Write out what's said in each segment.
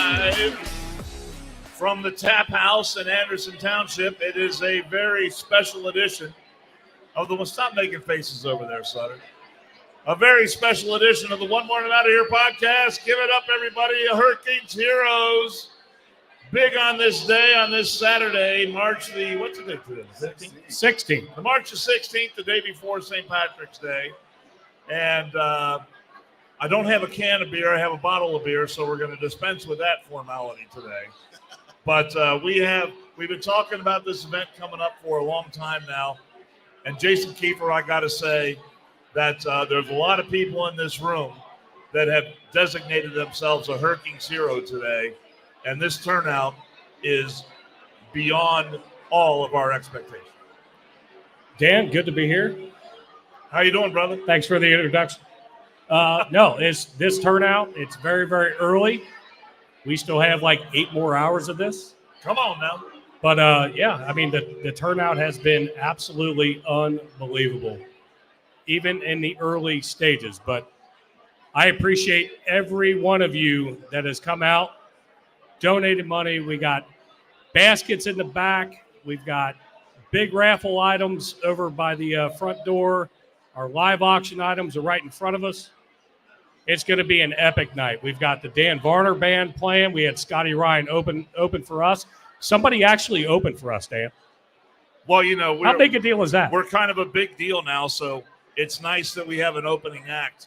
live from the Tap House in Anderson Township. It is a very special edition of the... Well, stop making faces over there, Sutter. A very special edition of the One Morning Out of Here podcast. Give it up, everybody. Herking's Heroes. Big on this day, on this Saturday, March the... What's the date today? 16th. March the 16th, the day before St. Patrick's Day. And I don't have a can of beer. I have a bottle of beer, so we're going to dispense with that formality today. But we've been talking about this event coming up for a long time now. And Jason Kiefer, I got to say that there's a lot of people in this room that have designated themselves a Herking's hero today. And this turnout is beyond all of our expectations. Dan, good to be here. How you doing, brother? Thanks for the introduction. No, it's this turnout. It's very, very early. We still have like 8 more hours of this. Come on now. But, yeah, I mean, the turnout has been absolutely unbelievable, even in the early stages. But I appreciate every one of you that has come out, donated money. We got baskets in the back. We've got big raffle items over by the front door. Our live auction items are right in front of us. It's going to be an epic night. We've got the Dan Varner Band playing. We had Scotty Ryan open for us. Somebody actually opened for us, Dan. Well, you know, how big a deal is that? We're kind of a big deal now, so it's nice that we have an opening act.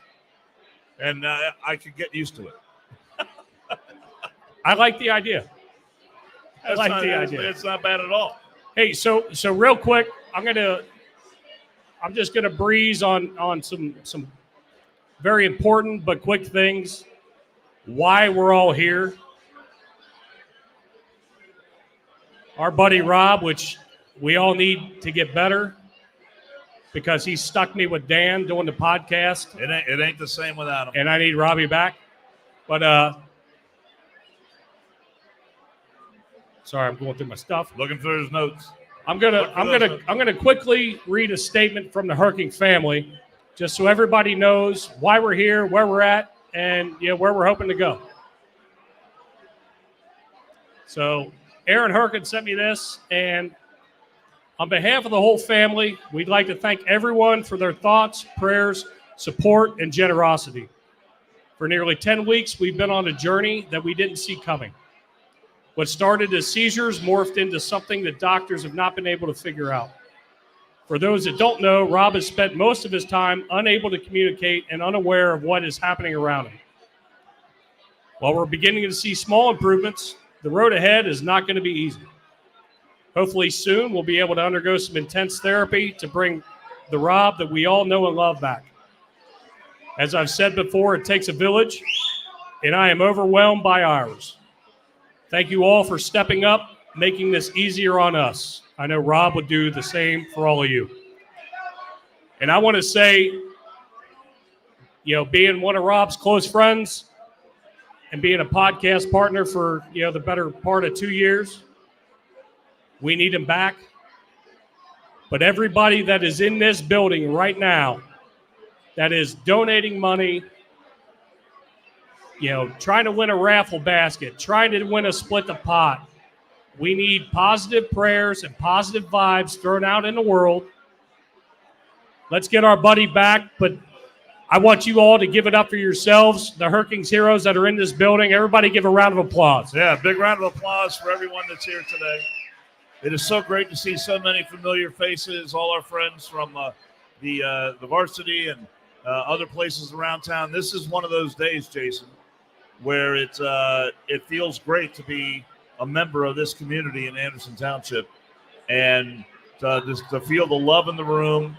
And I could get used to it. I like the idea. I like the idea. It's not bad at all. Hey, so real quick, I'm just gonna breeze on some very important but quick things. Why we're all here. Our buddy Rob, which we all need to get better because he stuck me with Dan doing the podcast. It ain't the same without him. And I need Robbie back. But sorry, I'm going through my stuff. Looking through his notes. I'm gonna quickly read a statement from the Herking family, just so everybody knows why we're here, where we're at, and where we're hoping to go. So Aaron Herking sent me this, and on behalf of the whole family, we'd like to thank everyone for their thoughts, prayers, support, and generosity. For nearly 10 weeks, we've been on a journey that we didn't see coming. What started as seizures morphed into something that doctors have not been able to figure out. For those that don't know, Rob has spent most of his time unable to communicate and unaware of what is happening around him. While we're beginning to see small improvements, the road ahead is not going to be easy. Hopefully soon we'll be able to undergo some intense therapy to bring the Rob that we all know and love back. As I've said before, it takes a village, and I am overwhelmed by ours. Thank you all for stepping up, making this easier on us. I know Rob would do the same for all of you. And I want to say, being one of Rob's close friends and being a podcast partner for, the better part of 2 years, we need him back. But everybody that is in this building right now that is donating money, trying to win a raffle basket, trying to win a split the pot. We need positive prayers and positive vibes thrown out in the world. Let's get our buddy back, but I want you all to give it up for yourselves, the Herking's heroes that are in this building. Everybody give a round of applause. Yeah, big round of applause for everyone that's here today. It is so great to see so many familiar faces, all our friends from the varsity and other places around town. This is one of those days, Jason, where it feels great to be a member of this community in Anderson Township, and just to feel the love in the room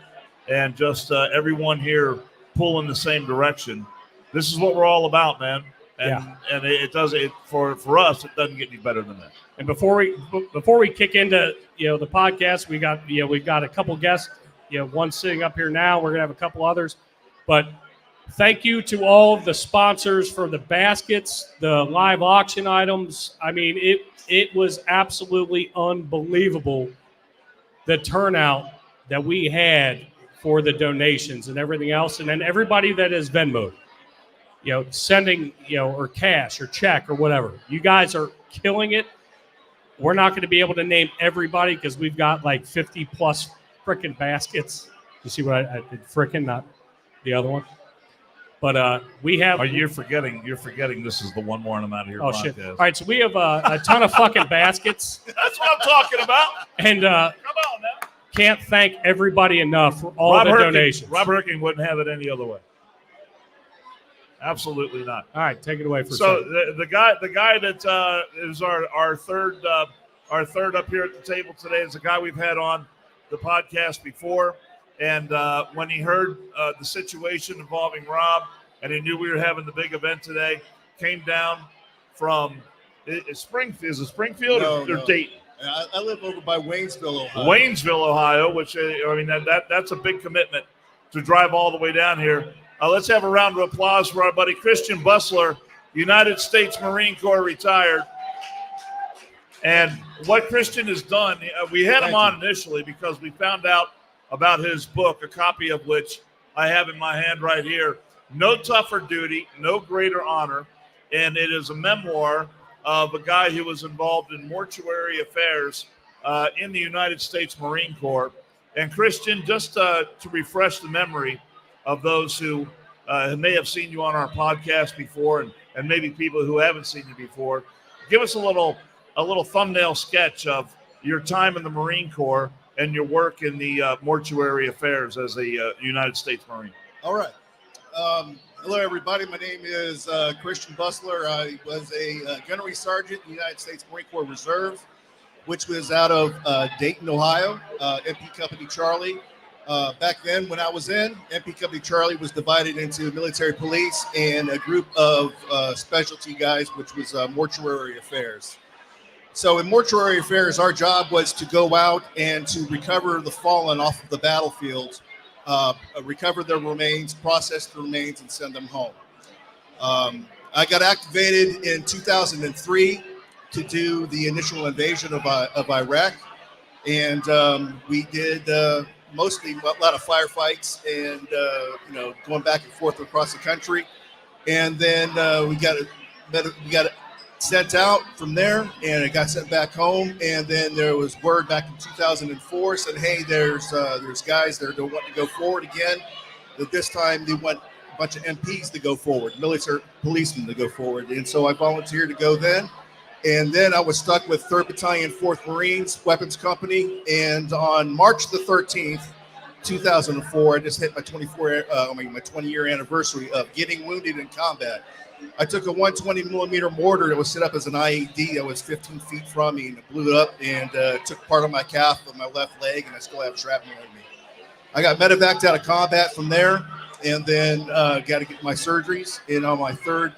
and just everyone here pull in the same direction. This is what we're all about, man. And for us, it doesn't get any better than that. And before we kick into the podcast, we've got a couple guests. One sitting up here now. We're gonna have a couple others, but thank you to all of the sponsors for the baskets, the live auction items. I mean, it was absolutely unbelievable, the turnout that we had for the donations and everything else, and then everybody that has Venmoed. sending, or cash or check or whatever. You guys are killing it. We're not going to be able to name everybody because we've got like 50 plus frickin' baskets. You see what I did? Frickin', not the other one. But we have. You're forgetting this is the One More and I'm Out of Here podcast. Shit. All right, so we have a ton of fucking baskets. That's what I'm talking about. And come on now. Can't thank everybody enough for all the donations. Rob Herking wouldn't have it any other way. Absolutely not. All right, take it away for a so second. the guy that is our third up here at the table today is a guy we've had on the podcast before. And when he heard the situation involving Rob, and he knew we were having the big event today, came down from Springfield. Is it Springfield or Dayton? I live over by Waynesville, Ohio. Waynesville, Ohio, which that's a big commitment to drive all the way down here. Let's have a round of applause for our buddy Christian Bustler, United States Marine Corps retired. And what Christian has done, we had him on initially because we found out about his book, a copy of which I have in my hand right here, No Tougher Duty, No Greater Honor. And it is a memoir of a guy who was involved in mortuary affairs in the United States Marine Corps. And Christian, just to refresh the memory of those who may have seen you on our podcast before and maybe people who haven't seen you before, give us a little thumbnail sketch of your time in the Marine Corps and your work in the mortuary affairs as a United States Marine. All right. Hello, everybody. My name is Christian Bustler. I was a gunnery sergeant in the United States Marine Corps Reserve, which was out of Dayton, Ohio, MP Company Charlie. Back then, when I was in, MP Company Charlie was divided into military police and a group of specialty guys, which was mortuary affairs. So in mortuary affairs, our job was to go out and to recover the fallen off of the battlefield, recover their remains, process the remains, and send them home. I got activated in 2003 to do the initial invasion of Iraq, and we did mostly a lot of firefights and going back and forth across the country, and then we got it sent out from there, and it got sent back home. And then there was word back in 2004 saying, hey, there's guys that don't want to go forward again. But this time they want a bunch of MPs to go forward, military policemen to go forward. And so I volunteered to go then. And then I was stuck with 3rd Battalion, 4th Marines, Weapons Company. And on March the 13th, 2004, I just hit my 20-year anniversary of getting wounded in combat. I took a 120 millimeter mortar that was set up as an IED that was 15 feet from me, and it blew up and took part of my calf of my left leg, and I still have shrapnel in me. I got medevaced out of combat from there, and then got to get my surgeries. And on my third,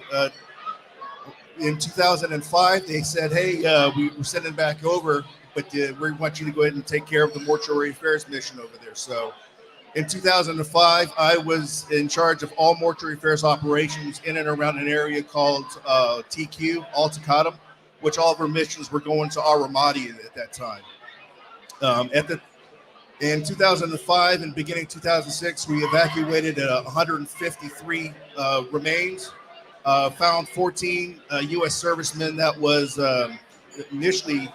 in 2005, they said, hey, we're sending back over, but we want you to go ahead and take care of the mortuary affairs mission over there. So in 2005, I was in charge of all mortuary affairs operations in and around an area called TQ, Al-Taqaddum, which all of our missions were going to Al-Ramadi at that time. In 2005 and beginning 2006, we evacuated 153 remains, found 14 U.S. servicemen that was initially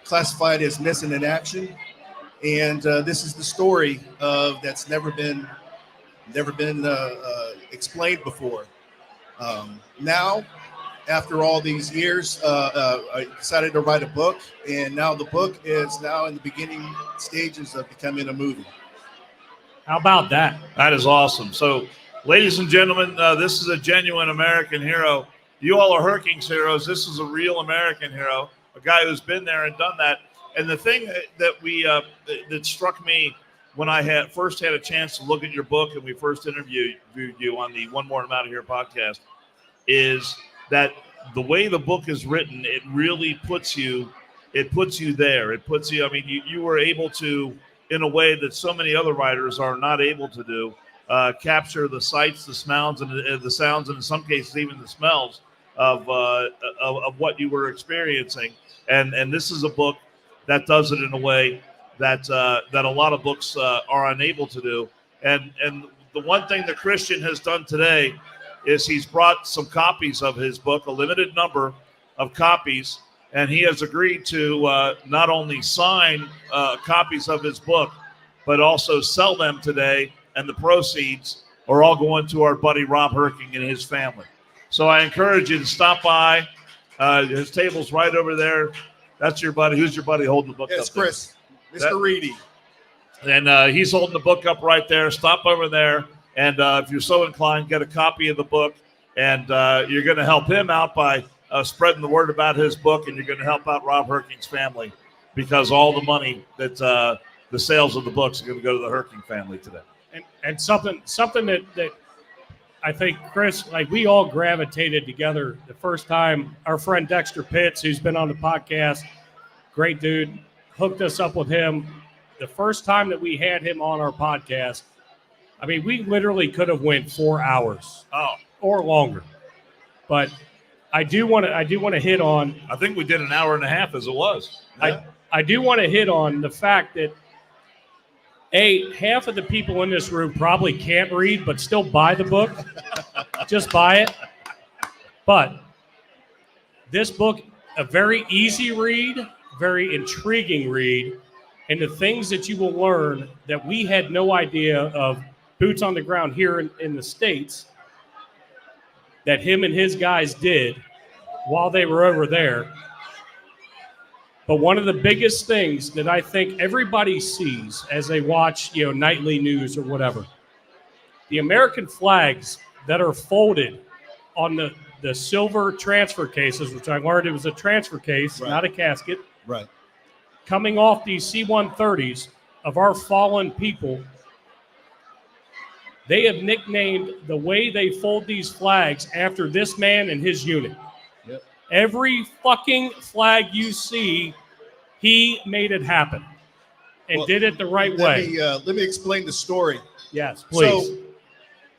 classified as missing in action. And this is the story that's never been explained before. Now, after all these years, I decided to write a book, and now the book is now in the beginning stages of becoming a movie. How about that? That is awesome. So, ladies and gentlemen, this is a genuine American hero. You all are Herking's heroes. This is a real American hero, a guy who's been there and done that. And the thing that that struck me when I first had a chance to look at your book and we first interviewed you on the One More and I'm Out of Here podcast is that the way the book is written, it really puts you there. It puts you, I mean, you were able to, in a way that so many other writers are not able to do, capture the sights, the smells, and the sounds, and in some cases even the smells of what you were experiencing. And this is a book that does it in a way that a lot of books are unable to do. And the one thing that Christian has done today is he's brought some copies of his book, a limited number of copies, and he has agreed to not only sign copies of his book, but also sell them today, and the proceeds are all going to our buddy Rob Herking and his family. So I encourage you to stop by. His table's right over there. That's your buddy. Who's your buddy holding the book up? It's Chris, Mr. Reedy. And he's holding the book up right there. Stop over there. And if you're so inclined, get a copy of the book. And you're going to help him out by spreading the word about his book. And you're going to help out Rob Herking's family, because all the money that the sales of the books are going to go to the Herking family today. And something that I think, Chris, like we all gravitated together the first time. Our friend Dexter Pitts, who's been on the podcast, great dude, hooked us up with him. The first time that we had him on our podcast, I mean, we literally could have went 4 hours or longer. But I do want to hit on. I think we did an hour and a half as it was. Yeah. I do want to hit on the fact that half of the people in this room probably can't read, but still buy the book. Just buy it. But this book, a very easy read, very intriguing read, and the things that you will learn that we had no idea of, boots on the ground here in the States, that him and his guys did while they were over there. But one of the biggest things that I think everybody sees as they watch, nightly news or whatever, the American flags that are folded on the silver transfer cases, which I learned it was a transfer case, right, not a casket, right, coming off these C-130s of our fallen people. They have nicknamed the way they fold these flags after this man and his unit. Yep. Every fucking flag you see, he made it happen and did it the right way. Let me explain the story. Yes, please. So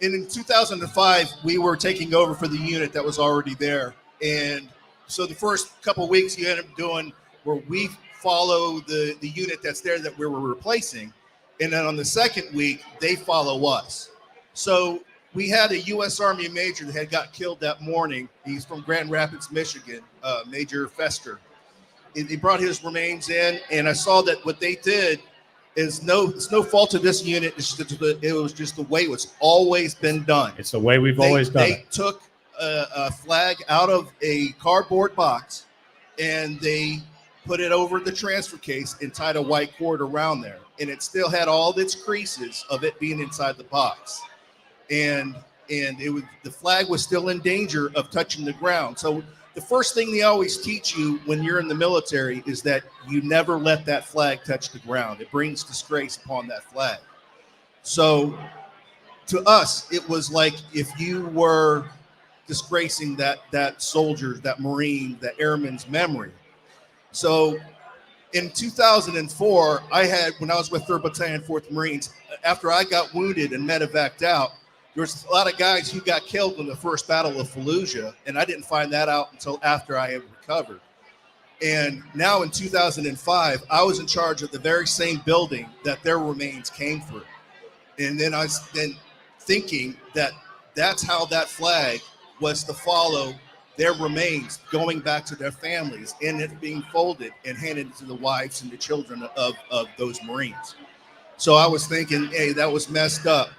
in 2005, we were taking over for the unit that was already there. And so the first couple of weeks you end up doing where we follow the unit that's there that we were replacing. And then on the second week, they follow us. So we had a U.S. Army major that had got killed that morning. He's from Grand Rapids, Michigan, Major Fester. They brought his remains in, and I saw that what they did is it's no fault of this unit. It was just the way it's always been done. It's the way we've always done it. They took a flag out of a cardboard box, and they put it over the transfer case and tied a white cord around there. And it still had all its creases of it being inside the box. And the flag was still in danger of touching the ground. So the first thing they always teach you when you're in the military is that you never let that flag touch the ground. It brings disgrace upon that flag. So to us, it was like if you were disgracing that soldier's, that Marine, that airman's memory. So in 2004, when I was with 3rd Battalion, 4th Marines, after I got wounded and medevaced out, there was a lot of guys who got killed in the first Battle of Fallujah, and I didn't find that out until after I had recovered. And now in 2005, I was in charge of the very same building that their remains came through. And then I was thinking that that's how that flag was to follow their remains going back to their families, and it being folded and handed to the wives and the children of those Marines. So I was thinking, hey, that was messed up.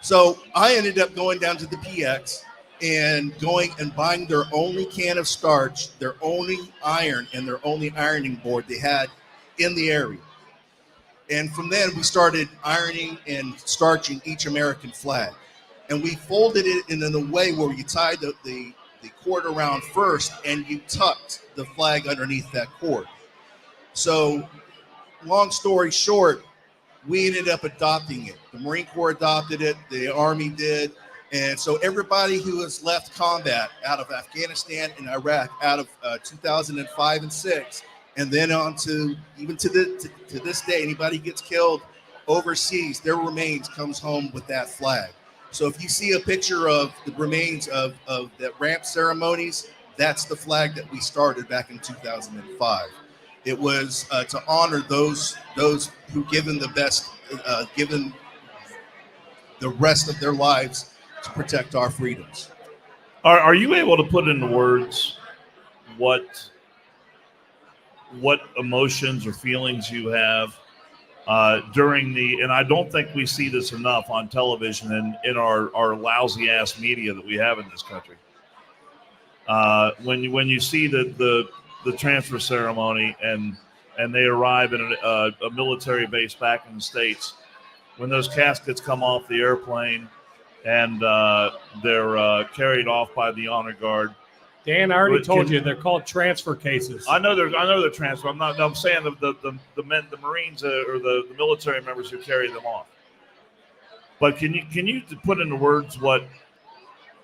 So I ended up going down to the PX and going and buying their only can of starch, their only iron, and their only ironing board they had in the area. And from then we started ironing and starching each American flag. And we folded it in a way where you tied the cord around first and you tucked the flag underneath that cord. So long story short, we ended up adopting it. The Marine Corps adopted it, the Army did. And so everybody who has left combat out of Afghanistan and Iraq out of 2005 and 6, and then on to even to this day, anybody who gets killed overseas, their remains comes home with that flag. So if you see a picture of the remains of the ramp ceremonies, that's the flag that we started back in 2005. It was to honor those who given the best, given the rest of their lives to protect our freedoms. Are you able to put into words what emotions or feelings you have during and I don't think we see this enough on television and in our lousy ass media that we have in this country. When you see the transfer ceremony and they arrive in a military base back in the States, when those caskets come off the airplane and they're carried off by the honor guard. Dan, I already told you they're called transfer cases. I know they're transfer. I'm saying the Marines or the military members who carry them off. But can you put into words what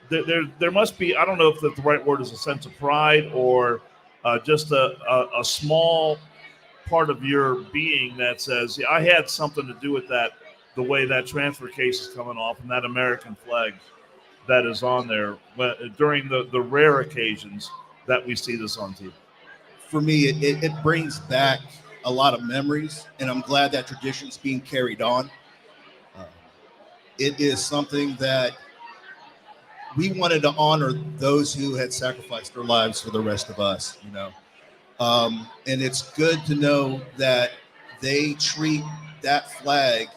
there must be? I don't know if the right word is a sense of pride or just a small part of your being that says, yeah, I had something to do with that. The way that transfer case is coming off and that American flag that is on there during the rare occasions that we see this on TV. For me, it brings back a lot of memories, and I'm glad that tradition is being carried on. It is something that we wanted to honor those who had sacrificed their lives for the rest of us, and it's good to know that they treat that flag,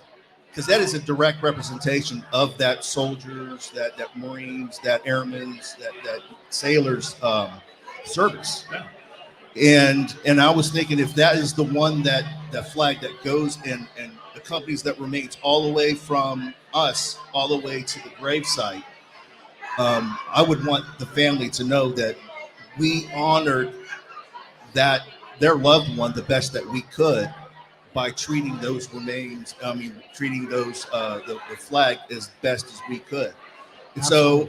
because that is a direct representation of that soldiers, that Marines, that airmen, that sailors service. Yeah. And I was thinking, if that is the one that flag that goes and the companies that remains all the way from us all the way to the gravesite, I would want the family to know that we honored that their loved one the best that we could by treating those remains. Treating those the flag as best as we could. And so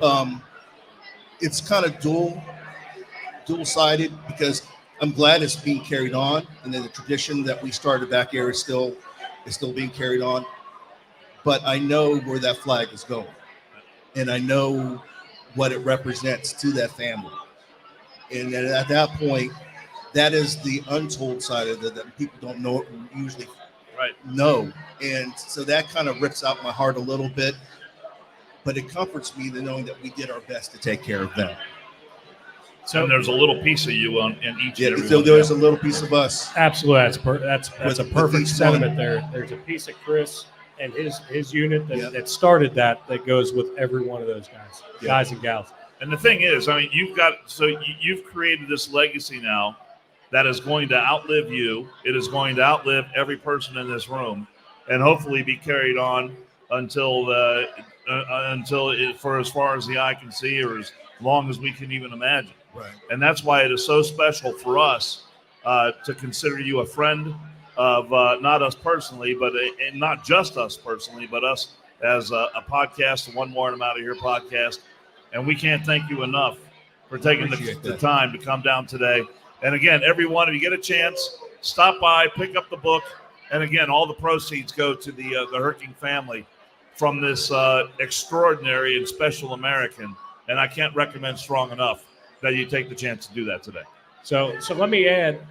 it's kind of dual-sided, because I'm glad it's being carried on, and then the tradition that we started back here is still being carried on. But I know where that flag is going, and I know what it represents to that family. And then at that point, that is the untold side of it that people don't know usually know. And so that kind of rips out my heart a little bit, but it comforts me to knowing that we did our best to take care of them. So there's a little piece of you in each. Yeah, so there's a little piece of us. Absolutely, that's a perfect sentiment there. There's a piece of Chris and his unit that started that goes with every one of those guys and gals. And the thing is, you've created this legacy now that is going to outlive you. It is going to outlive every person in this room, and hopefully be carried on until for as far as the eye can see, or as long as we can even imagine. Right. And that's why it is so special for us to consider you a friend of not us personally, but and not just us personally, but us as a podcast, the One More and I'm Out of Here podcast. And we can't thank you enough for taking the time to come down today. And again, everyone, if you get a chance, stop by, pick up the book. And again, all the proceeds go to the Herking family from this extraordinary and special American. And I can't recommend strong enough that you take the chance to do that today. So let me add,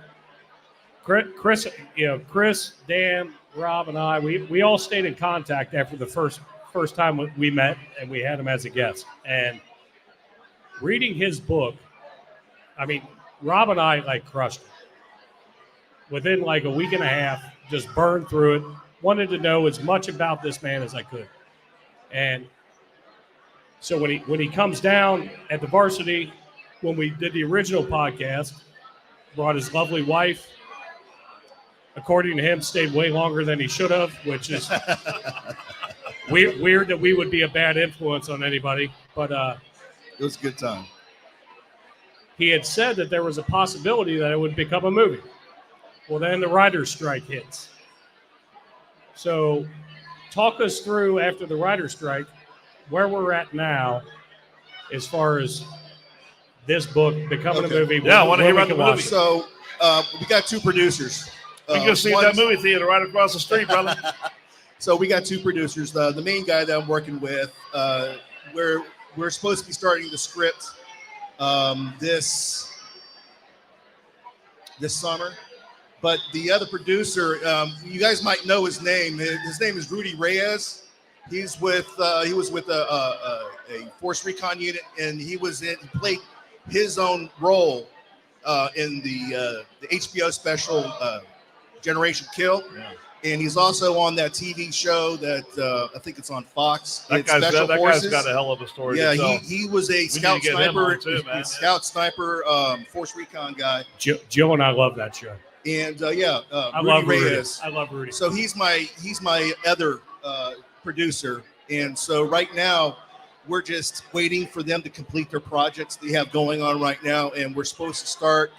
Chris, Dan, Rob, and I, we all stayed in contact after the first time we met, and we had him as a guest. And reading his book, I mean, Rob and I crushed it. Within a week and a half, just burned through it. Wanted to know as much about this man as I could. And so when he comes down at the Varsity, when we did the original podcast, brought his lovely wife. According to him, stayed way longer than he should have, which is weird that we would be a bad influence on anybody. But it was a good time. He had said that there was a possibility that it would become a movie. Well, then the writer's strike hits. So talk us through, after the writer's strike, where we're at now as far as this book becoming a movie. Yeah, I want to hear about the movie. So we got two producers. We can go see that movie theater right across the street, brother. So we got two producers. The main guy that I'm working with, we're supposed to be starting the script this summer. But the other producer, you guys might know his name. His name is Rudy Reyes. He was with a force recon unit, and he played his own role in the HBO special Generation Kill. Yeah. And he's also on that TV show that I think it's on Fox. That It's guy's Special got Forces. a hell of a story. Yeah, to tell. he was a need scout to get him sniper, on too, man. scout sniper, force recon guy. Jill and I love that show. And I Rudy love Reyes. Rudy. I love Rudy. So he's my other producer, and so right now we're just waiting for them to complete their projects they have going on right now, and we're supposed to start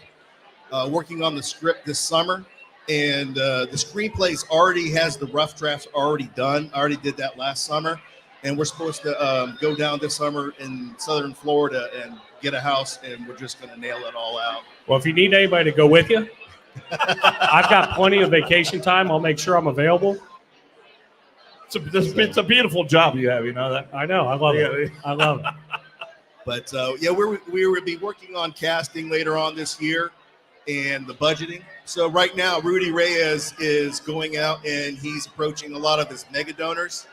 working on the script this summer. And the screenplays already has the rough drafts already done. I already did that last summer, and we're supposed to go down this summer in southern Florida and get a house, and we're just going to nail it all out. Well, if you need anybody to go with you, I've got plenty of vacation time. I'll make sure I'm available. It's a beautiful job you have, you know that. I know. I love it. I love it. But we will be working on casting later on this year and the budgeting. So right now, Rudy Reyes is going out and he's approaching a lot of his mega donors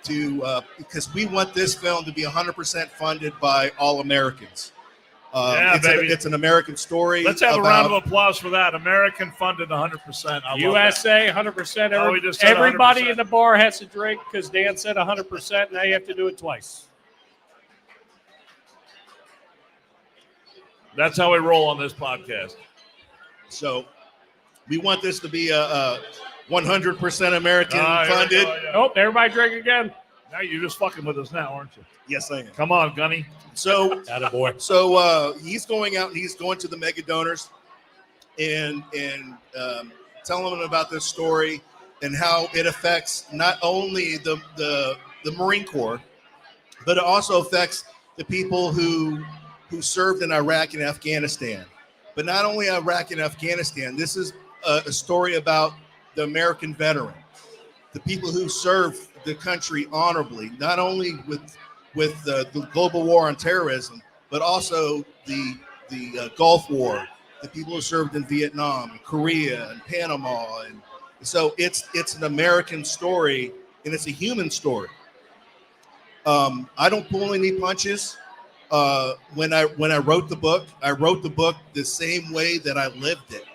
because we want this film to be 100% funded by all Americans. Baby. It's an American story. Let's have a round of applause for that. American funded 100%. USA 100%. Everybody in the bar has to drink because Dan said 100%. Now you have to do it twice. That's how we roll on this podcast. So we want this to be a 100% American funded. Oh, everybody drink again. Now you're just fucking with us now, aren't you? Yes, I am. Come on, Gunny. So, attaboy. So he's going out and he's going to the mega donors and telling them about this story and how it affects not only the Marine Corps, but it also affects the people who served in Iraq and Afghanistan. But not only Iraq and Afghanistan, this is a story about the American veteran, the people who served the country honorably, not only with the global war on terrorism, but also the Gulf War, the people who served in Vietnam, and Korea, and Panama, and so it's an American story and it's a human story. I don't pull any punches. When I wrote the book, I wrote the book the same way that I lived it,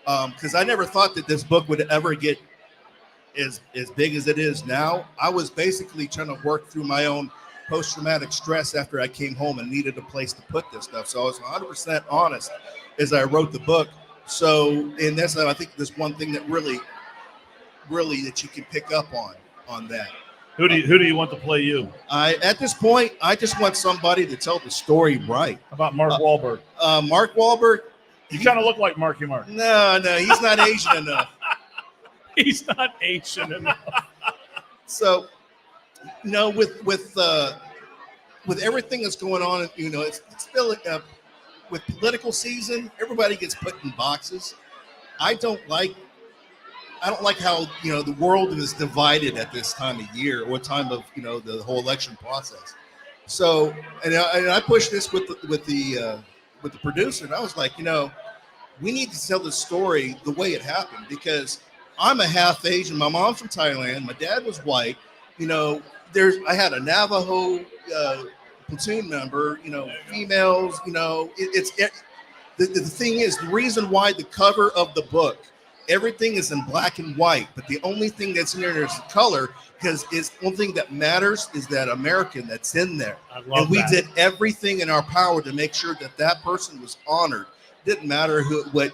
because I never thought that this book would ever get as big as it is now. I was basically trying to work through my own post-traumatic stress after I came home and needed a place to put this stuff. So I was 100% honest as I wrote the book. So, and that's, I think there's one thing that really that you can pick up on that. Who do you want to play you? At this point, I just want somebody to tell the story right. How about Mark Wahlberg? Mark Wahlberg. You kind of look like Marky Mark. No, he's not Asian enough. He's not Asian enough. So, with everything that's going on, it's still with political season. Everybody gets put in boxes. I don't like how the world is divided at this time of year or time of the whole election process. So, and I pushed this with the producer, and I was like, we need to tell the story the way it happened, because I'm a half Asian. My mom's from Thailand. My dad was white. I had a Navajo platoon member. Females. The thing is, the reason why the cover of the book, everything is in black and white, but the only thing that's in there is color, because it's one thing that matters is that American that's in there. And we did everything in our power to make sure that person was honored. Didn't matter what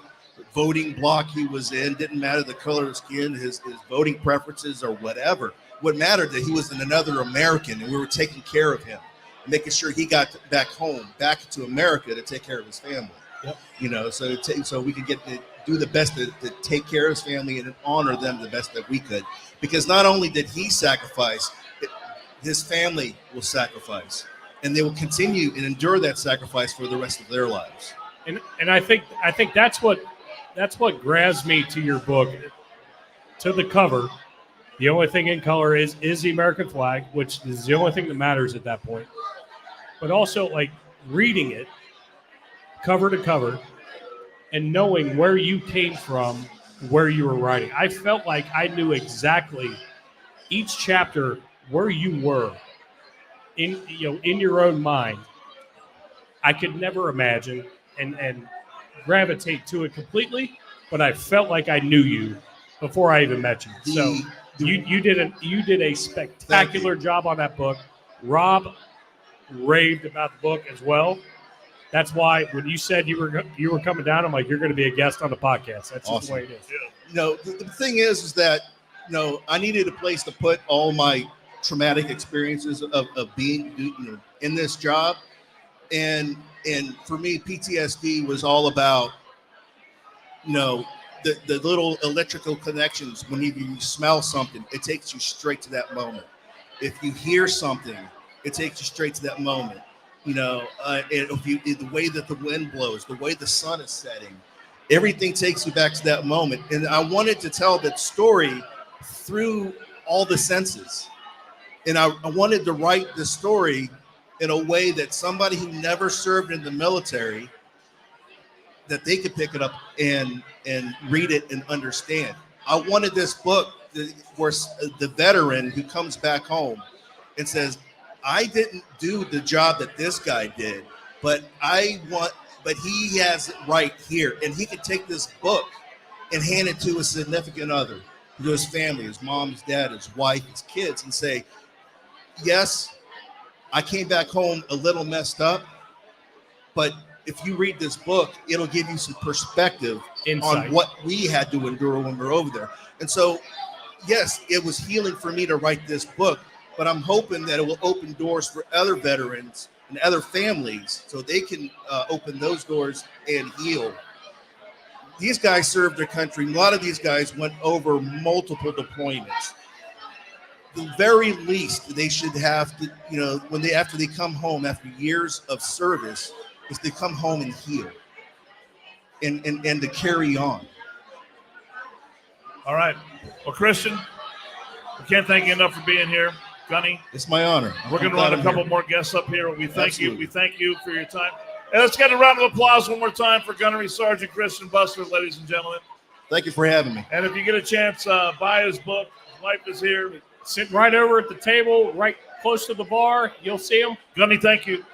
voting block he was in, didn't matter the color of his skin, his voting preferences or whatever. What mattered that he was another American, and we were taking care of him, making sure he got back home, back to America to take care of his family. Yep. So we could do the best to take care of his family and honor them the best that we could. Because not only did he sacrifice, his family will sacrifice, and they will continue and endure that sacrifice for the rest of their lives. And I think that's what grabs me to your book, to the cover. The only thing in color is the American flag, which is the only thing that matters at that point. But also, like, reading it cover to cover and knowing where you came from, where you were writing. I felt like I knew exactly each chapter where you were in your own mind, I could never imagine and gravitate to it completely, but I felt like I knew you before I even met you. So you did a spectacular job on that book. Rob raved about the book as well. That's why when you said you were coming down, I'm like, you're going to be a guest on the podcast. That's awesome. Just the way it is. The thing is that I needed a place to put all my traumatic experiences of being in this job, and for me, PTSD was all about the little electrical connections. When you smell something, it takes you straight to that moment. If you hear something, it takes you straight to that moment. The way that the wind blows, the way the sun is setting, everything takes you back to that moment. And I wanted to tell that story through all the senses. And I wanted to write the story in a way that somebody who never served in the military, that they could pick it up and read it and understand. I wanted this book where the veteran who comes back home and says, I didn't do the job that this guy did, but he has it right here. And he could take this book and hand it to a significant other, to his family, his mom, his dad, his wife, his kids, and say, yes, I came back home a little messed up, but if you read this book, it'll give you some perspective Insight on what we had to endure when we were over there. And so, yes, it was healing for me to write this book, but I'm hoping that it will open doors for other veterans and other families so they can open those doors and heal. These guys served their country. A lot of these guys went over multiple deployments. The very least they should have to, after they come home after years of service, is to come home and heal and to carry on. All right. Well, Christian, we can't thank you enough for being here. Gunny, it's my honor. We're going to run a couple more guests up here. We thank you. We thank you for your time. And let's get a round of applause one more time for Gunnery Sergeant Christian Bustler, ladies and gentlemen. Thank you for having me. And if you get a chance, buy his book. His wife is here. Sitting right over at the table, right close to the bar. You'll see him. Gunny, thank you.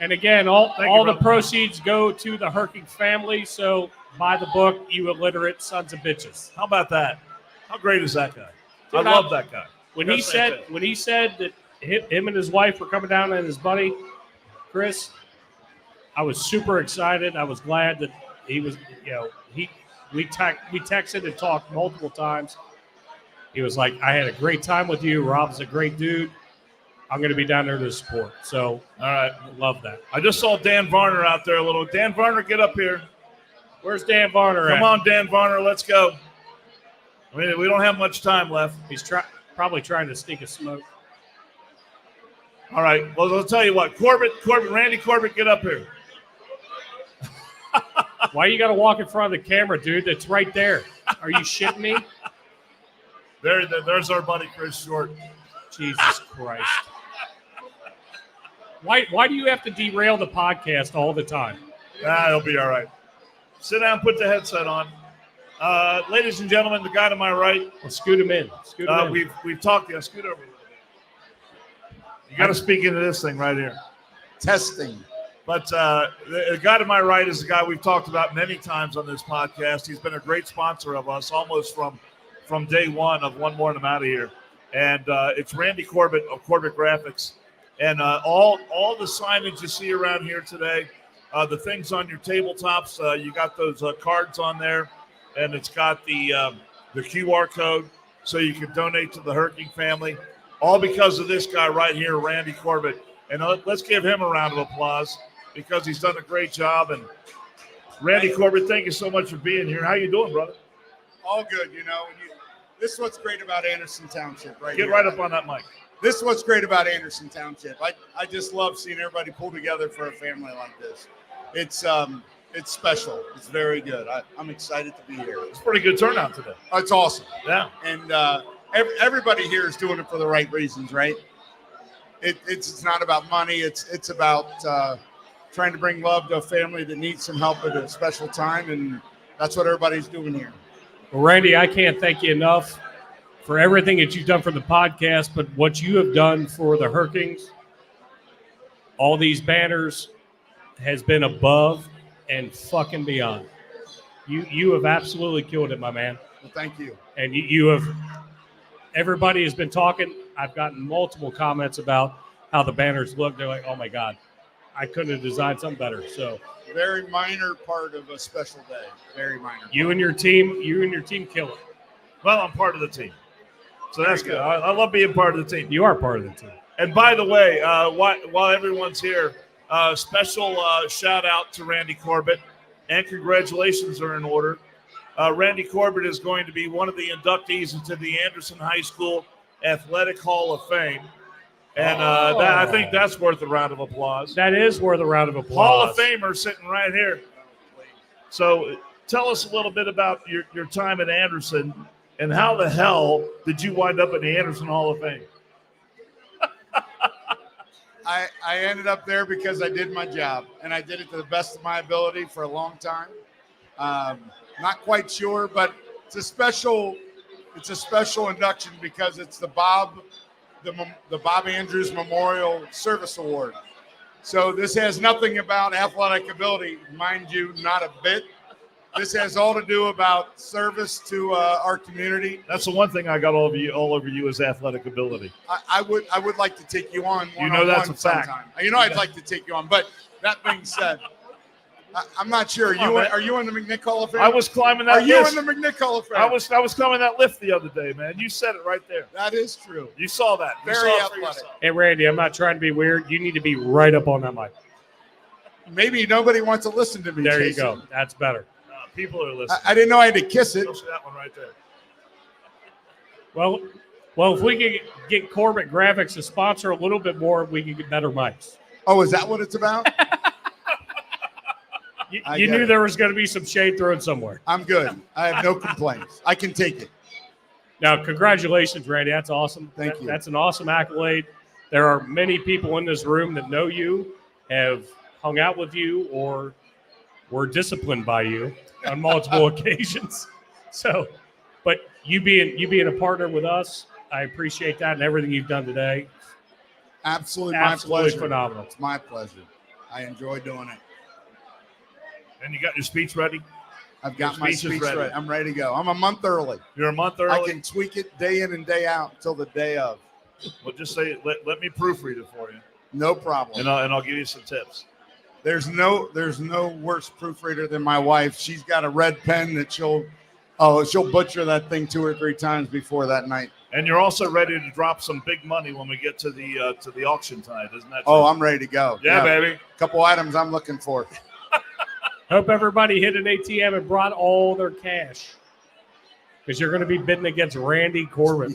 And again, all the proceeds go to the Herking family. So buy the book, you illiterate sons of bitches. How about that? How great is that guy? Dude, I love that guy. When he said that him and his wife were coming down and his buddy Chris, I was super excited. I was glad that he was. We texted and talked multiple times. He was like, "I had a great time with you. Rob's a great dude. I'm going to be down there to support." So, all right, love that. I just saw Dan Varner out there a little. Dan Varner, get up here. Where's Dan Varner? Come on, Dan Varner, let's go. I mean, we don't have much time left. He's probably trying to sneak a smoke. All right. Well, I'll tell you what. Randy Corbett, get up here. Why you got to walk in front of the camera, dude? That's right there. Are you shitting me? There's our buddy Chris Short. Jesus Christ. Why do you have to derail the podcast all the time? It'll be all right. Sit down, put the headset on. Ladies and gentlemen, the guy to my right. Well, scoot him in. We've talked. Yeah, scoot over a little bit. You got to speak into this thing right here. Testing. But the guy to my right is the guy we've talked about many times on this podcast. He's been a great sponsor of us almost from day one of One More and I'm Out of Here. And it's Randy Corbett of Corbett Graphics. And all the signage you see around here today, the things on your tabletops, you got those cards on there, and it's got the QR code so you can donate to the Herking family. All because of this guy right here, Randy Corbett. And let's give him a round of applause because he's done a great job. And Randy Corbett, thank you so much for being here. How you doing, brother? All good, This is what's great about Anderson Township, right? Get right up on that mic. This is what's great about Anderson Township. I just love seeing everybody pull together for a family like this. It's special. It's very good. I'm excited to be here. It's a pretty good turnout today. It's awesome. Yeah. And everybody here is doing it for the right reasons, right? It's not about money. It's about trying to bring love to a family that needs some help at a special time, and that's what everybody's doing here. Well, Randy, I can't thank you enough for everything that you've done for the podcast, but what you have done for the Herkings, all these banners, has been above and fucking beyond. You have absolutely killed it, my man. Well, thank you. And you have. Everybody has been talking. I've gotten multiple comments about how the banners look. They're like, "Oh my God, I couldn't have designed something better." So, Very minor part of a special day. Very minor. you and your team kill it. Well, I'm part of the team, so that's good. I love being part of the team. You are part of the team. And by the way, while everyone's here, special shout out to Randy Corbett, and congratulations are in order. Randy Corbett is going to be one of the inductees into the Anderson High School Athletic Hall of Fame. And I think that's worth a round of applause. That is worth a round of applause. Hall of Famer sitting right here. So tell us a little bit about your time at Anderson and how the hell did you wind up in the Anderson Hall of Fame? I ended up there because I did my job, and I did it to the best of my ability for a long time. Not quite sure, but it's a special induction because it's the Bob Andrews Memorial Service Award. So this has nothing about athletic ability, mind you, not a bit. This has all to do about service to our community. That's the one thing I got all over you is athletic ability. I would like to take you on. You know that's a fact. Sometime. You know I'd like to take you on. But that being said, I'm not sure. Are you in the McNick Hall of Fame? I was climbing that lift. Are you in the McNick Hall of Fame? I was climbing that lift the other day, man. You said it right there. That is true. You saw that. Very athletic. Hey, Randy, I'm not trying to be weird. You need to be right up on that mic. Maybe nobody wants to listen to me. There Jason. you go. That's better. People are listening. I didn't know I had to kiss it. Especially that one right there. Well, if we could get Corbett Graphics to sponsor a little bit more, we could get better mics. Oh, is that what it's about? You knew there was going to be some shade thrown somewhere. I'm good. I have no complaints. I can take it. Now, congratulations, Randy. That's awesome. Thank you. That's an awesome accolade. There are many people in this room that know you, have hung out with you, or were disciplined by you on multiple occasions. So, but you being a partner with us, I appreciate that and everything you've done today. Absolutely Absolutely my pleasure. phenomenal. It's my pleasure. I enjoy doing it. And you got your speech ready? I've got my speech ready. ready. I'm ready to go. I'm a month early. You're a month early? I can tweak it day in and day out until the day of. Well, just say, let me proofread it for you. No problem. And I'll give you some tips. There's no worse proofreader than my wife. She's got a red pen that she'll butcher that thing 2 or 3 times before that night. And you're also ready to drop some big money when we get to the auction tonight, isn't that true? Oh, I'm ready to go. Yeah, baby. A couple items I'm looking for. Hope everybody hit an ATM and brought all their cash, because you're going to be bidding against Randy Corbett.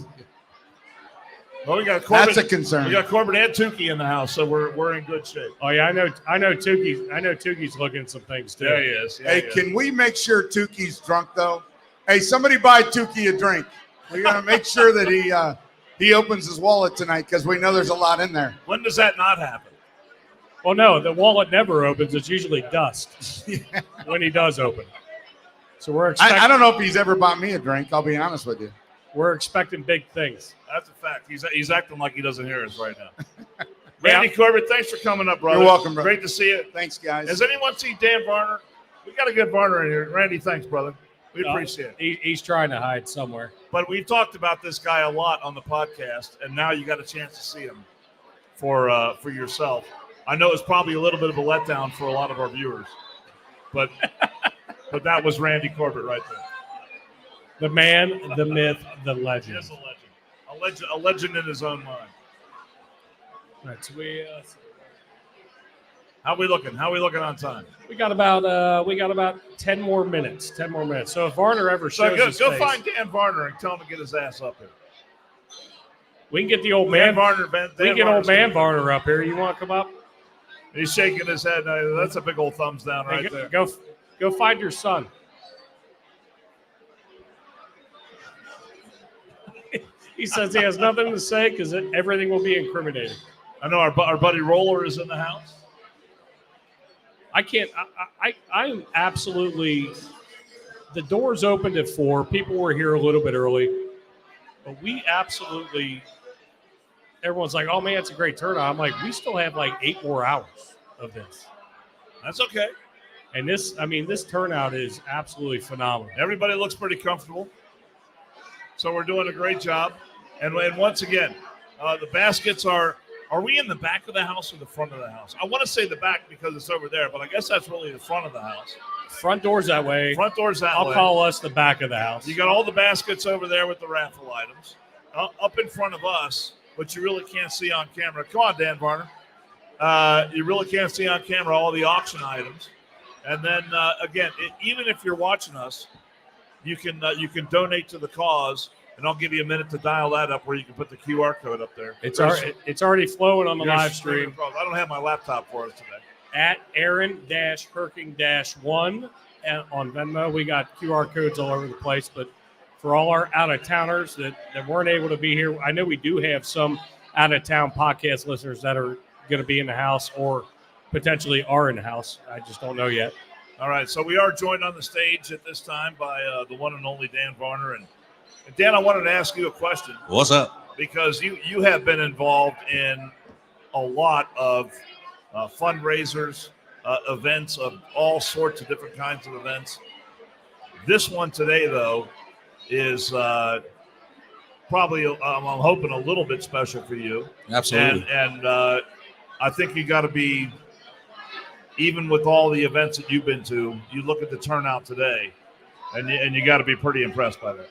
Well, we got Corbett. That's a concern. We got Corbett and Tukey in the house, so we're in good shape. Oh yeah, I know Tukey's looking at some things too. There he is. Yeah, Hey, he is. can we make sure Tukey's drunk though? Hey, somebody buy Tukey a drink. We got to make sure that he opens his wallet tonight because we know there's a lot in there. When does that not happen? Well, no, the wallet never opens. It's usually dust when he does open. So we're expecting, I don't know if he's ever bought me a drink. I'll be honest with you. we're expecting big things. That's a fact. He's acting like he doesn't hear us right now. Randy Corbett, thanks for coming up, brother. You're welcome, brother. Great to see you. Thanks, guys. Has anyone seen Dan Varner? We got to get Varner in here. Randy, thanks, brother. We appreciate it. He's trying to hide somewhere. But we've talked about this guy a lot on the podcast, and now you got a chance to see him for yourself. I know it's probably a little bit of a letdown for a lot of our viewers, but that was Randy Corbett right there. The man, the myth, the legend. Yes, a legend in his own mind. Right, so we How we looking? How we looking on time? we got about 10 more minutes. 10 more minutes. So if Varner ever So shows go his face, find Dan Varner and tell him to get his ass up here. we can get the old Dan man. Varner, We can get old man Varner up here. You want to come up? He's shaking his head. That's a big old thumbs down right Hey, there. Go find your son. He says he has nothing to say because everything will be incriminating. I know our buddy Roller is in the house. I can't. I'm absolutely. The doors opened at 4:00. People were here a little bit early. but we absolutely. Everyone's like, "Oh man, it's a great turnout." I'm like, we still have like 8 more hours of this. That's okay. And this turnout is absolutely phenomenal. Everybody looks pretty comfortable. So we're doing a great job. And once again, the baskets are we in the back of the house or the front of the house? I want to say the back because it's over there, but I guess that's really the front of the house. Front door's that way. Front door's that way. I'll call us the back of the house. You got all the baskets over there with the raffle items. Up in front of us, but you really can't see on camera. Come on, Dan Varner. You really can't see on camera all the auction items. And then, again, even if you're watching us, you can donate to the cause, and I'll give you a minute to dial that up where you can put the QR code up there. It's already flowing on the live stream. I don't have my laptop for us today. At Aaron-Herking-1 on Venmo. We got QR codes all over the place, but for all our out-of-towners that weren't able to be here, I know we do have some out-of-town podcast listeners that are going to be in the house or potentially are in the house. I just don't know yet. All right, so we are joined on the stage at this time by the one and only Dan Varner. And Dan, I wanted to ask you a question. What's up? Because you have been involved in a lot of fundraisers, events of all sorts of different kinds of events. This one today, though, is probably, I'm hoping, a little bit special for you. Absolutely. And I think you got to be, even with all the events that you've been to, you look at the turnout today, and you got to be pretty impressed by that.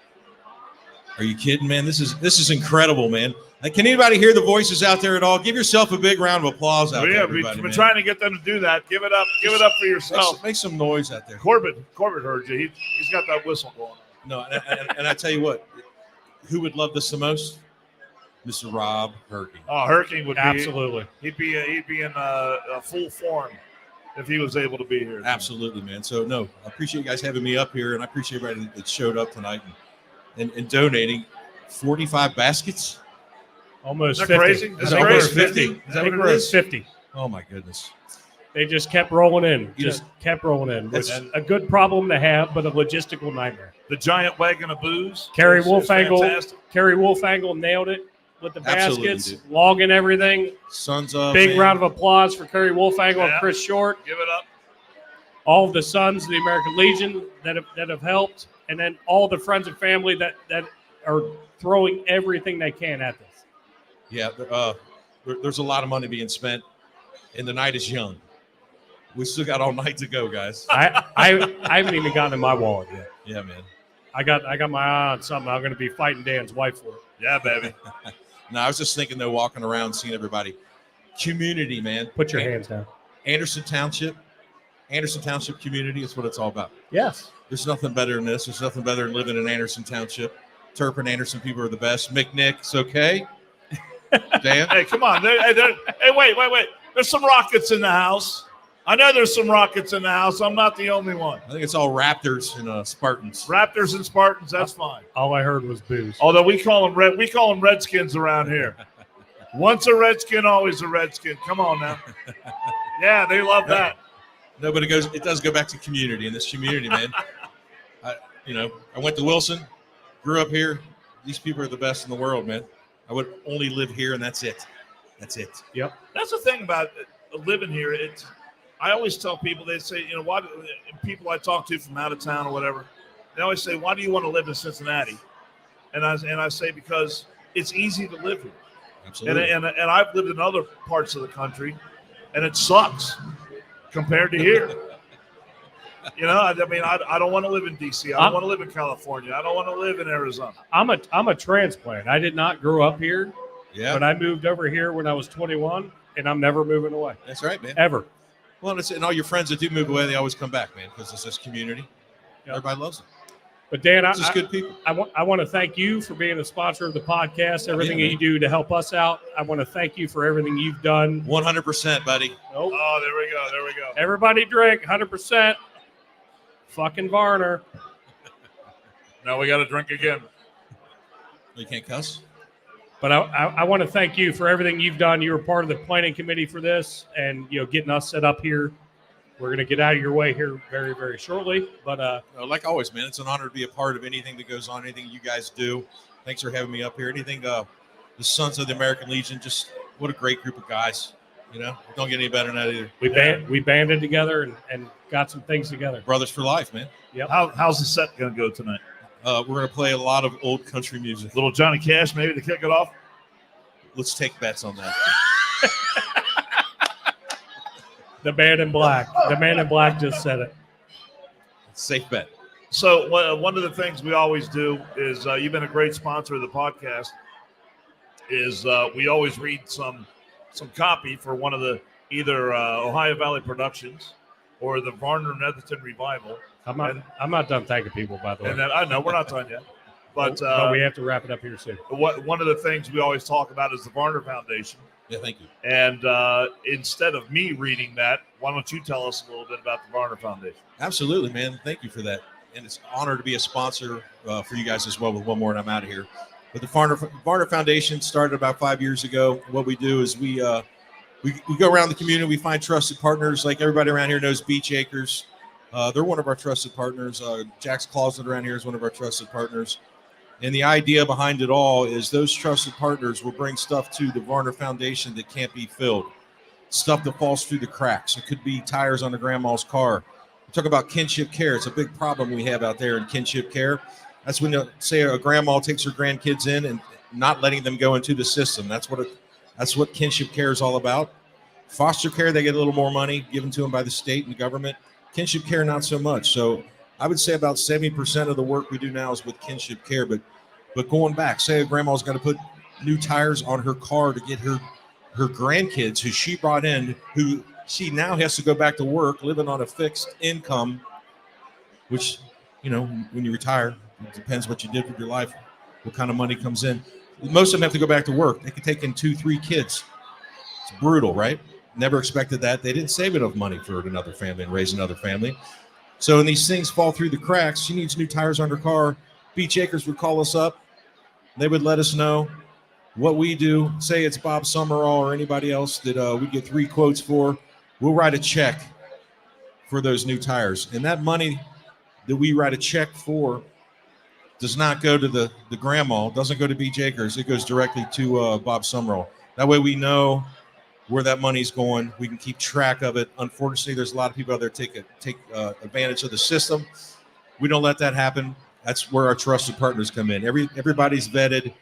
Are you kidding, man? This is incredible, man. Can anybody hear the voices out there at all? Give yourself a big round of applause out there, everybody. We've been trying to get them to do that. Give it up. Give it up for yourself. Make some noise out there. Corbett heard you. He's got that whistle going on. No, and I tell you what, who would love this the most? Mr. Rob Herking. Oh, Herking would be absolutely. He'd be in full form if he was able to be here. Absolutely, man. So no, I appreciate you guys having me up here, and I appreciate everybody that showed up tonight and donating 45 baskets. Almost Is that 50. crazy? Is that Almost 50? Is that I think what we're it at is? 50. Oh my goodness. They just kept rolling in. You know, Kept rolling in. that's- Which is a good problem to have, but a logistical nightmare. The giant wagon of booze. Kerry is Wolfangle nailed it with the Absolutely, baskets, dude. logging everything. Sons of Big man. round of applause for Kerry Wolfangle Yeah. and Chris Short. Give it up. All of the sons of the American Legion that have helped, and then all the friends and family that are throwing everything they can at this. Yeah, there's a lot of money being spent, and the night is young. We still got all night to go, guys. I haven't even gotten in my wallet yet. Yeah, man. I got my eye on something. I'm going to be fighting Dan's wife for it. Yeah, baby. No, I was just thinking, though, walking around, seeing everybody. Community, man. Put your hands down. Anderson Township community is what it's all about. Yes. There's nothing better than this. There's nothing better than living in Anderson Township. Turpin Anderson people are the best. McNick, it's okay. Dan? Hey, come on. Hey, wait. There's some rockets in the house. I know there's some rockets in the house. I'm not the only one. I think it's all Raptors and Spartans. Raptors and Spartans, that's fine. All I heard was booze. Although we call them Redskins around here. Once a Redskin, always a Redskin. Come on now. Yeah, they love that. No, but it does go back to community, and this community, man. I went to Wilson, grew up here. These people are the best in the world, man. I would only live here, and that's it. That's it. Yep. That's the thing about living here. I always tell people, they say, why people I talk to from out of town or whatever, they always say, why do you want to live in Cincinnati? And I say, because it's easy to live here. Absolutely. And I've lived in other parts of the country, and it sucks compared to here. I don't want to live in D.C. I don't want to live in California. I don't want to live in Arizona. I'm a transplant. I did not grow up here, Yeah, but I moved over here when I was 21, and I'm never moving away. that's right, man. Ever. Well, and all your friends that do move away, they always come back, man, because it's this community. Yep. Everybody loves it. But Dan, It's just good people. I want to thank you for being the sponsor of the podcast, everything Yeah, that you do to help us out. I want to thank you for everything you've done. 100%, buddy. Nope. Oh, there we go. Everybody drink 100%. Fucking Varner. Now we got to drink again. You can't cuss? But I want to thank you for everything you've done. You were part of the planning committee for this and, getting us set up here. We're going to get out of your way here very, very shortly. But Like always, man, it's an honor to be a part of anything that goes on, anything you guys do. Thanks for having me up here. Anything, the Sons of the American Legion, just what a great group of guys. You know, don't get any better than that either. We banded together and got some things together. Brothers for life, man. Yep. How's the set going to go tonight? We're going to play a lot of old country music. Little Johnny Cash maybe to kick it off? Let's take bets on that. The man in black. The man in black just said it. Safe bet. So one of the things we always do is you've been a great sponsor of the podcast. Is we always read some copy for one of the either Ohio Valley Productions or the Varner Netherton Revival. I'm not done thanking people, by the way. And then I know we're not done yet, but we have to wrap it up here soon. One of the things we always talk about is the Varner Foundation. Yeah, thank you. And instead of me reading that, why don't you tell us a little bit about the Varner Foundation? Absolutely, man. Thank you for that. And it's an honor to be a sponsor for you guys as well with one more, and I'm out of here. But the Varner Foundation started about 5 years ago. What we do is we go around the community. We find trusted partners. Like everybody around here knows Beach Acres. They're one of our trusted partners. Jack's Closet around here is one of our trusted partners. And the idea behind it all is those trusted partners will bring stuff to the Varner Foundation that can't be filled, stuff that falls through the cracks. It could be tires on a grandma's car. We talk about kinship care. It's a big problem we have out there in kinship care. That's when, say, a grandma takes her grandkids in and not letting them go into the system. That's what kinship care is all about. Foster care, they get a little more money given to them by the state and the government. Kinship care, not so much. So I would say about 70% of the work we do now is with kinship care. But going back, say a grandma's got to put new tires on her car to get her grandkids who she brought in, who she now has to go back to work, living on a fixed income, which, you know, when you retire, it depends what you did with your life, what kind of money comes in. Most of them have to go back to work. They could take in 2-3 kids. It's brutal, right? Never expected that. They didn't save enough money for another family and raise another family. So when these things fall through the cracks, she needs new tires on her car. Beach Acres would call us up. They would let us know what we do. Say it's Bob Summerall or anybody else that we get 3 quotes for. We'll write a check for those new tires. And that money that we write a check for does not go to the grandma, doesn't go to Beach Acres. It goes directly to Bob Summerall. That way we know where that money's going. We can keep track of it. Unfortunately, there's a lot of people out there take advantage of the system. We don't let that happen. That's where our trusted partners come in. Everybody's vetted,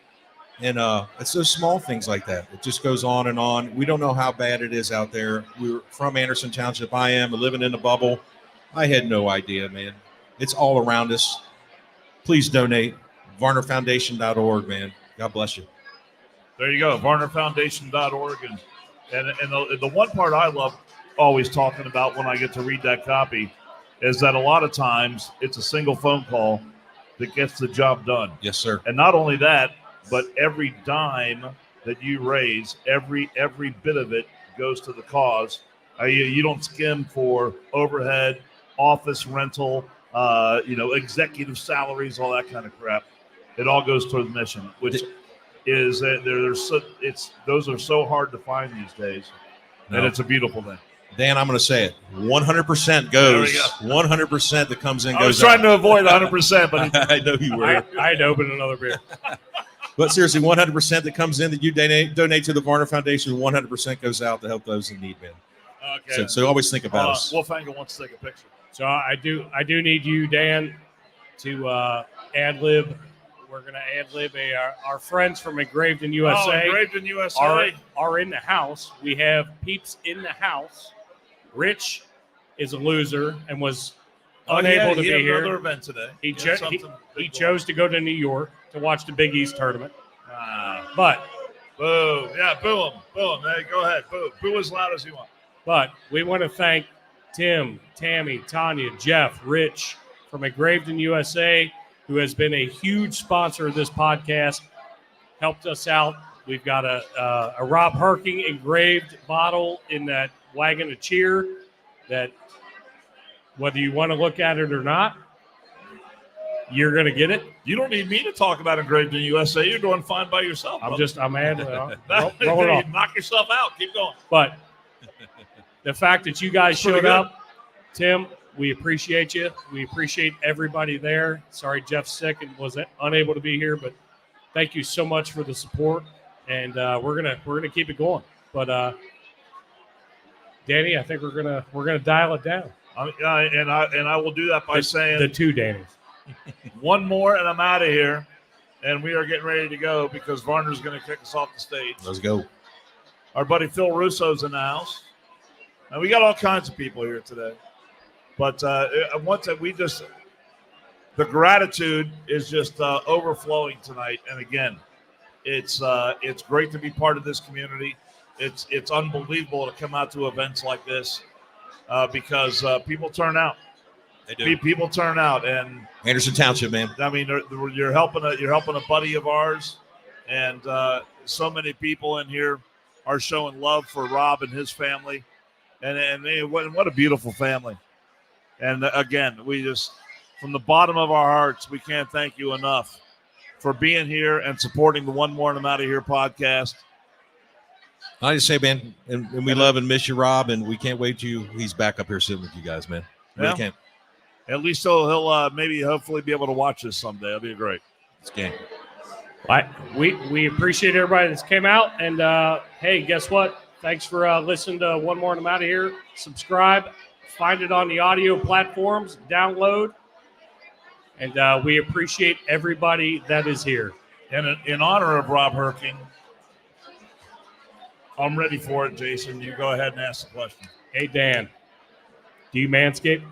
and it's those small things like that. It just goes on and on. We don't know how bad it is out there. We're from Anderson Township. I am living in a bubble. I had no idea, man. It's all around us. Please donate. VarnerFoundation.org, man. God bless you. There you go, VarnerFoundation.org. And the one part I love always talking about when I get to read that copy is that a lot of times it's a single phone call that gets the job done. Yes, sir. And not only that, but every dime that you raise, every bit of it goes to the cause. You don't skim for overhead, office rental, executive salaries, all that kind of crap. It all goes toward the mission, which is those are so hard to find these days, and it's a beautiful thing. Dan, I'm going to say it. 100% goes. 100% that comes in goes out. I was trying to avoid 100%, but I know you were. I had to open another beer. But seriously, 100% that comes in that you donate to the Varner Foundation, 100% goes out to help those in need, man. Okay. So always think about us. Wolfhanger wants to take a picture. So I do need you, Dan, to ad-lib. We're going to ad-lib our friends from Engraved in USA. Oh, Engraved in USA. Are in the house. We have peeps in the house. Rich is a loser and was unable to be here. Another event today. He chose to go to New York to watch the Big East tournament. But boo. Yeah, boo him. Boo him. Hey, go ahead. Boo. Boo as loud as you want. But we want to thank Tim, Tammy, Tanya, Jeff, Rich from Engraved in USA, who has been a huge sponsor of this podcast, helped us out. We've got a Rob Herking engraved bottle in that wagon of cheer that, whether you want to look at it or not, you're going to get it. You don't need me to talk about Engraved in USA. You're doing fine by yourself. I'm adding roll it off. Knock yourself out. Keep going. But the fact that you guys showed up, Tim, we appreciate you. We appreciate everybody there. Sorry Jeff's sick and was unable to be here, but thank you so much for the support, and we're gonna keep it going. But Danny, I think we're gonna dial it down. And I will do that by saying the two Dannys. one more, and I'm out of here. And we are getting ready to go because Varner's going to kick us off the stage. Let's go. Our buddy Phil Russo's in the house. And we got all kinds of people here today. But once the gratitude is just overflowing tonight. And again, it's great to be part of this community. It's unbelievable to come out to events like this because people turn out. They do. People turn out, and Anderson Township, man. I mean, you're helping a buddy of ours, and so many people in here are showing love for Rob and his family, and what a beautiful family. And again, we just, from the bottom of our hearts, we can't thank you enough for being here and supporting the One More and I'm Out of Here podcast. I just say, man, and we love and miss you, Rob, and we can't wait till he's back up here sitting with you guys, man. Really can't. At least he'll maybe hopefully be able to watch this someday. That'll be great. It's game. We appreciate everybody that's came out. And, hey, guess what? Thanks for listening to One More and I'm Out of Here. Subscribe. Find it on the audio platforms. Download. And we appreciate everybody that is here. And in honor of Rob Herking, I'm ready for it, Jason. You go ahead and ask the question. Hey, Dan, do you manscape?